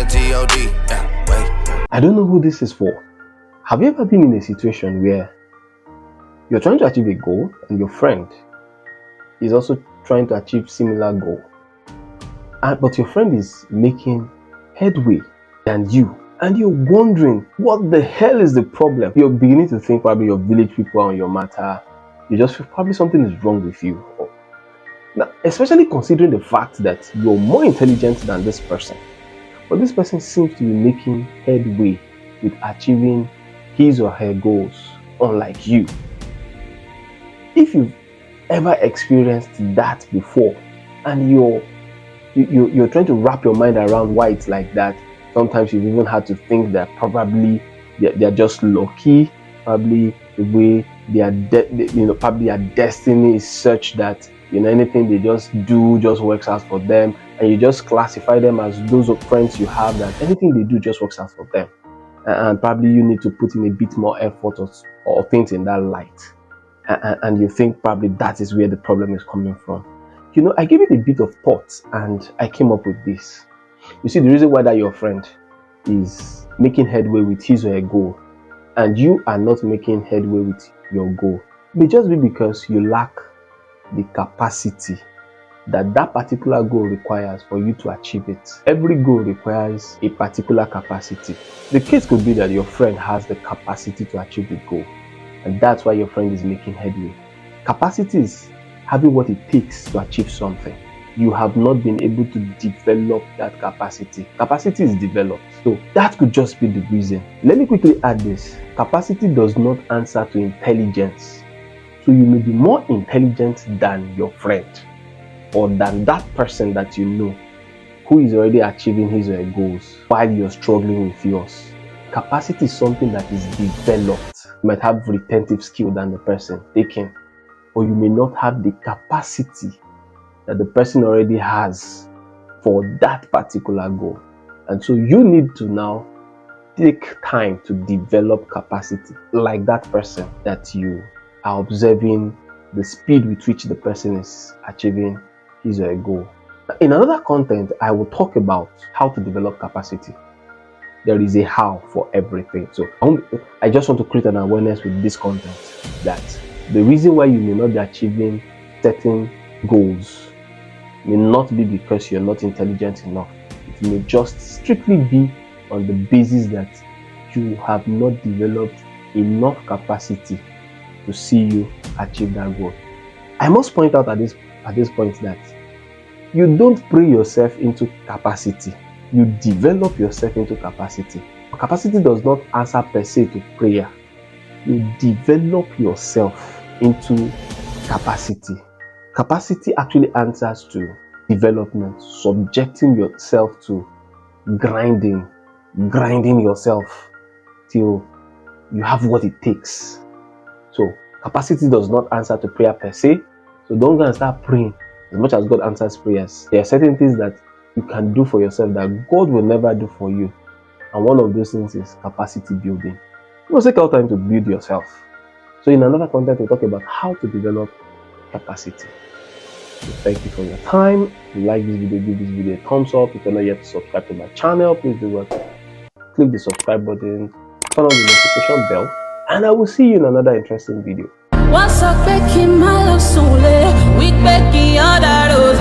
G-O-D. Yeah, wait. I don't know who this is for. Have you ever been in a situation where you're trying to achieve a goal and your friend is also trying to achieve similar goal, but your friend is making headway than you, and you're wondering what the hell is the problem? You're beginning to think probably your village people are on your matter. You just feel probably something is wrong with you. Now, especially considering the fact that you're more intelligent than this person, but this person seems to be making headway with achieving his or her goals, unlike you. If you've ever experienced that before, and you're trying to wrap your mind around why it's like that, sometimes you've even had to think that probably they're just lucky, probably the way probably their destiny is such that anything they just do just works out for them, and you just classify them as those of friends you have that anything they do just works out for them, and probably you need to put in a bit more effort or things in that light, and you think probably that is where the problem is coming from. I gave it a bit of thought and I came up with this. You see, the reason why that your friend is making headway with his or her goal and you are not making headway with your goal may just be because you lack the capacity that particular goal requires for you to achieve it. Every goal requires a particular capacity. The case could be that your friend has the capacity to achieve the goal, and that's why your friend is making headway. Capacity is having what it takes to achieve something. You have not been able to develop that capacity. Capacity is developed. So that could just be the reason. Let me quickly add this. Capacity does not answer to intelligence. So you may be more intelligent than your friend or than that person that you know who is already achieving his or her goals while you're struggling with yours. Capacity is something that is developed. You might have retentive skill than the person taking, or you may not have the capacity that the person already has for that particular goal. And so you need to now take time to develop capacity like that person that you are observing the speed with which the person is achieving his or her goal. In another content, I will talk about how to develop capacity. There is a how for everything. So I just want to create an awareness with this content that the reason why you may not be achieving certain goals may not be because you're not intelligent enough. It may just strictly be on the basis that you have not developed enough capacity to see you achieve that goal. I must point out at this point that you don't pray yourself into capacity. You develop yourself into capacity. Capacity does not answer per se to prayer. You develop yourself into capacity. Capacity actually answers to development, subjecting yourself to grinding yourself till you have what it takes. So capacity does not answer to prayer per se. So don't go and start praying. As much as God answers prayers, there are certain things that you can do for yourself that God will never do for you. And one of those things is capacity building. You must take out time to build yourself. So in another content, we'll talk about how to develop capacity. So thank you for your time. If you like this video, give this video a thumbs up. If you're not yet subscribed to my channel, please do what? Click the subscribe button, turn on the notification bell, and I will see you in another interesting video. What's up, Becky? My love, so late. We Becky, all that rose.